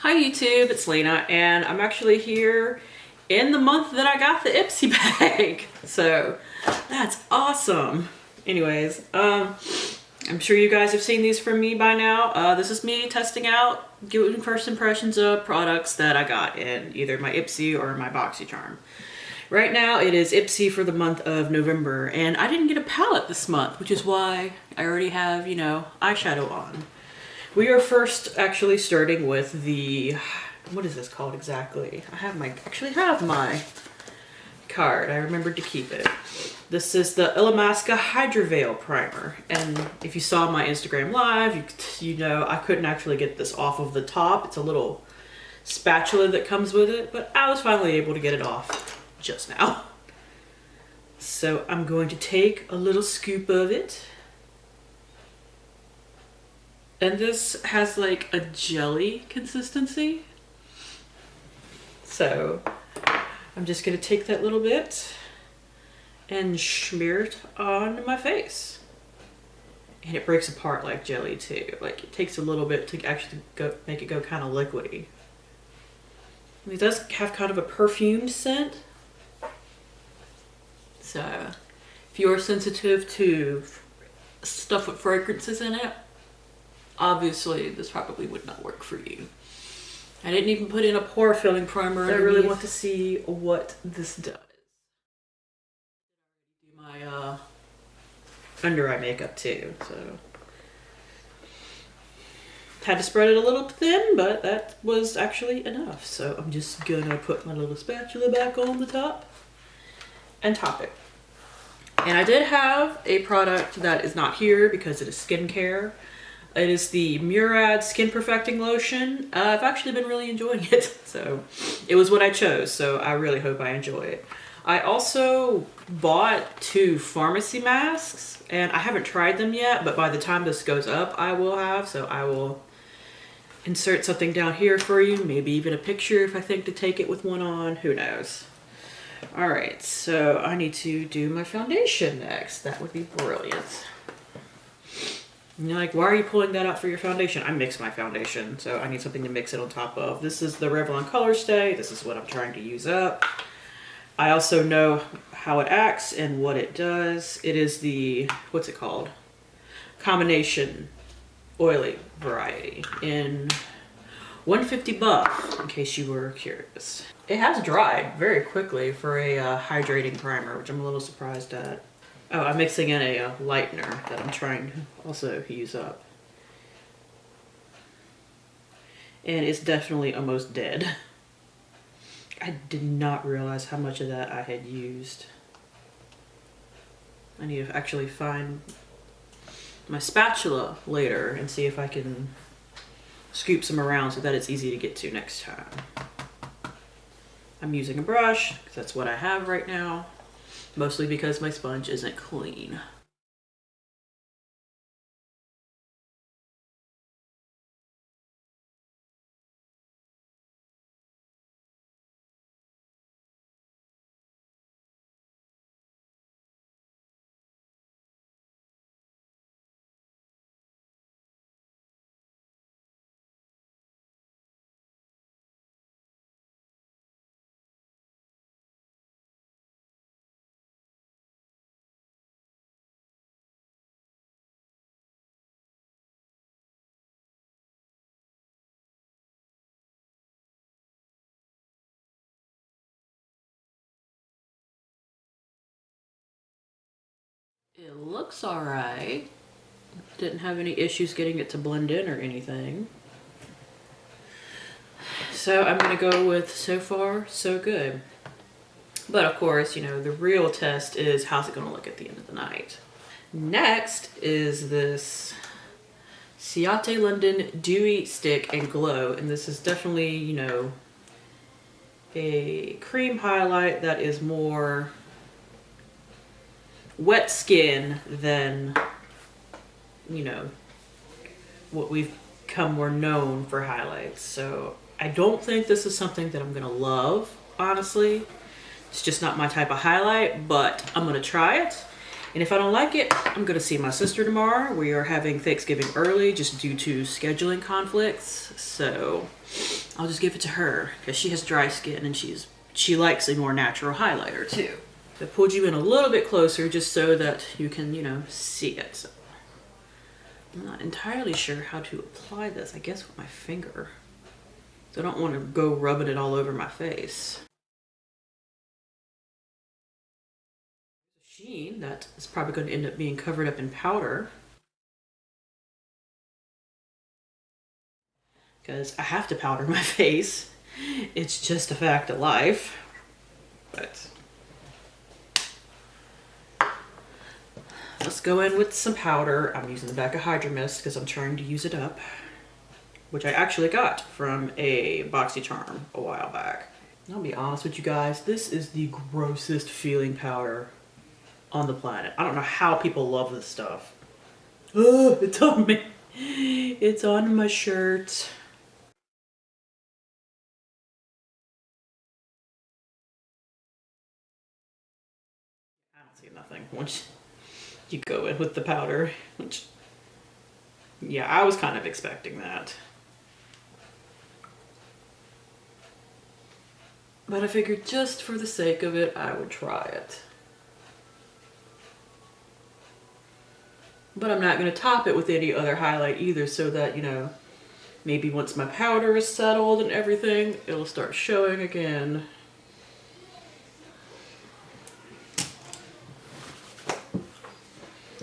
Hi YouTube, it's Lena, and I'm actually here in the month that I got the Ipsy bag. So that's awesome. Anyways, I'm sure you guys have seen these from me by now. This is me testing out, giving first impressions of products that I got in either my Ipsy or my BoxyCharm. Right now it is Ipsy for the month of November, and I didn't get a palette this month, which is why I already have, you know, eyeshadow on. We are first actually starting with the, what is this called exactly? I actually have my card. I remembered to keep it. This is the Illamasqua Hydra primer. And if you saw my Instagram live, you know I couldn't actually get this off of the top. It's a little spatula that comes with it, but I was finally able to get it off just now. So I'm going to take a little scoop of it. And this has like a jelly consistency. So I'm just gonna take that little bit and smear it on my face. And it breaks apart like jelly too. Like it takes a little bit to actually make it go kind of liquidy. It does have kind of a perfumed scent. So if you're sensitive to stuff with fragrances in it, obviously this probably would not work for you. I didn't even put in a pore filling primer underneath. I really want to see what this does. Do my under eye makeup too, so had to spread it a little thin, but that was actually enough. So I'm just gonna put my little spatula back on the top and top it. And I did have a product that is not here because it is skincare. It is the Murad Skin Perfecting Lotion. I've actually been really enjoying it. So it was what I chose, so I really hope I enjoy it. I also bought 2 Farmacy masks, and I haven't tried them yet, but by the time this goes up, I will have. So I will insert something down here for you, maybe even a picture if I think to take it with one on, who knows. All right, so I need to do my foundation next. That would be brilliant. And you're like, why are you pulling that out for your foundation? I mix my foundation, so I need something to mix it on top of. This is the Revlon Color Stay. This is what I'm trying to use up. I also know how it acts and what it does. It is the, what's it called? Combination oily variety in 150 buff, in case you were curious. It has dried very quickly for a hydrating primer, which I'm a little surprised at. Oh, I'm mixing in a lightener that I'm trying to also use up. And it's definitely almost dead. I did not realize how much of that I had used. I need to actually find my spatula later and see if I can scoop some around so that it's easy to get to next time. I'm using a brush because that's what I have right now. Mostly because my sponge isn't clean. It looks alright. Didn't have any issues getting it to blend in or anything. So I'm gonna go with so far, so good. But of course, you know, the real test is how's it gonna look at the end of the night. Next is this Ciate London Dewy Stick and Glow. And this is definitely, you know, a cream highlight that is more wet skin than, you know, what we've come more known for highlights. So I don't think this is something that I'm gonna love, honestly. It's just not my type of highlight, but I'm gonna try it. And if I don't like it, I'm gonna see my sister tomorrow. We are having Thanksgiving early just due to scheduling conflicts. So I'll just give it to her because she has dry skin and she likes a more natural highlighter too. I pulled you in a little bit closer just so that you can, you know, see it. So I'm not entirely sure how to apply this. I guess with my finger. So I don't want to go rubbing it all over my face. Sheen that is probably going to end up being covered up in powder. Because I have to powder my face. It's just a fact of life. But let's go in with some powder. I'm using the back of Hydra Mist because I'm trying to use it up, which I actually got from a BoxyCharm a while back. I'll be honest with you guys, this is the grossest feeling powder on the planet. I don't know how people love this stuff. Oh, it's on me. It's on my shirt. I don't see nothing once you go in with the powder, which, yeah, I was kind of expecting that. But I figured just for the sake of it, I would try it. But I'm not going to top it with any other highlight either, so that, you know, maybe once my powder is settled and everything, it'll start showing again.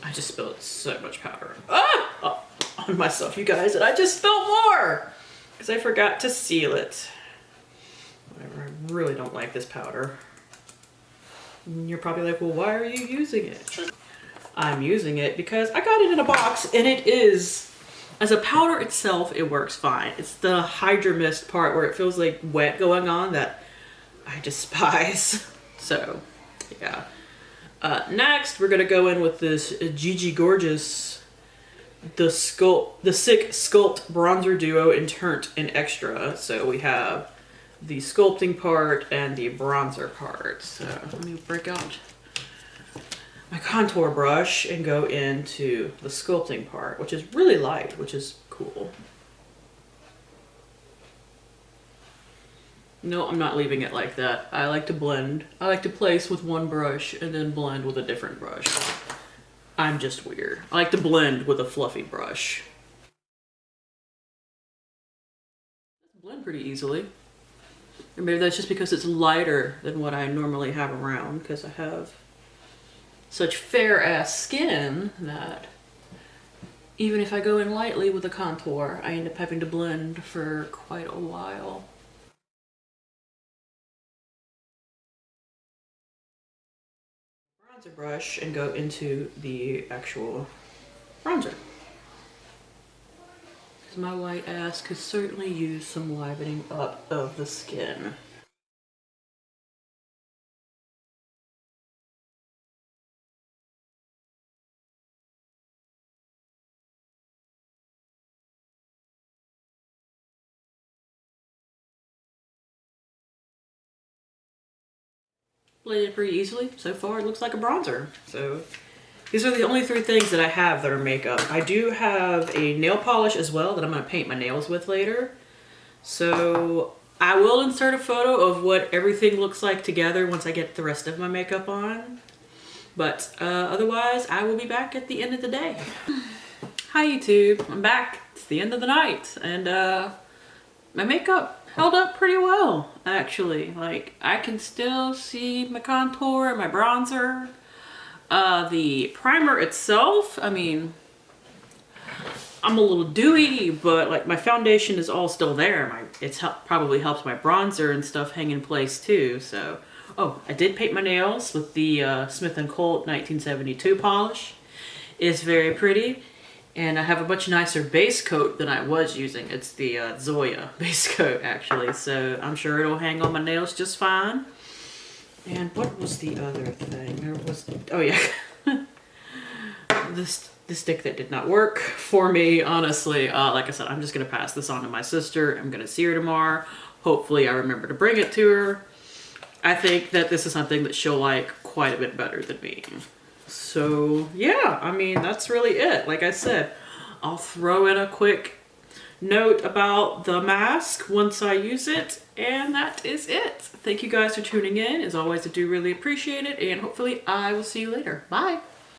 I just spilled so much powder on myself, you guys, and I just spilled more because I forgot to seal it. Whatever, I really don't like this powder. And you're probably like, well, why are you using it? I'm using it because I got it in a box, and it is, as a powder itself, it works fine. It's the Hydra Mist part where it feels like wet going on that I despise. So, yeah. Next, we're gonna go in with this Gigi Gorgeous, the Sick Scult Bronzer Duo in Turnt and Extra. So we have the sculpting part and the bronzer part. So let me break out my contour brush and go into the sculpting part, which is really light, which is cool. No, I'm not leaving it like that. I like to blend. I like to place with one brush and then blend with a different brush. I'm just weird. I like to blend with a fluffy brush. Blend pretty easily. Or maybe that's just because it's lighter than what I normally have around, because I have such fair ass skin that even if I go in lightly with a contour, I end up having to blend for quite a while. Bronzer brush and go into the actual bronzer. Because my white ass could certainly use some livening up of the skin. Blended pretty easily. So far, it looks like a bronzer. So these are the only three things that I have that are makeup. I do have a nail polish as well that I'm going to paint my nails with later. So I will insert a photo of what everything looks like together once I get the rest of my makeup on. But otherwise, I will be back at the end of the day. Hi YouTube, I'm back. It's the end of the night, and my makeup held up pretty well, actually. Like, I can still see my contour and my bronzer. The primer itself, I mean, I'm a little dewy, but like my foundation is all still there. It's probably helps my bronzer and stuff hang in place too. So, oh, I did paint my nails with the Smith & Colt 1972 polish. It's very pretty. And I have a much nicer base coat than I was using. It's the Zoya base coat, actually. So I'm sure it'll hang on my nails just fine. And what was the other thing? There was, oh yeah. The stick that did not work for me, honestly. Like I said, I'm just going to pass this on to my sister. I'm going to see her tomorrow. Hopefully I remember to bring it to her. I think that this is something that she'll like quite a bit better than me. So yeah, I mean, that's really it. Like I said, I'll throw in a quick note about the mask once I use it, and that is it. Thank you guys for tuning in. As always, I do really appreciate it, and hopefully I will see you later. Bye.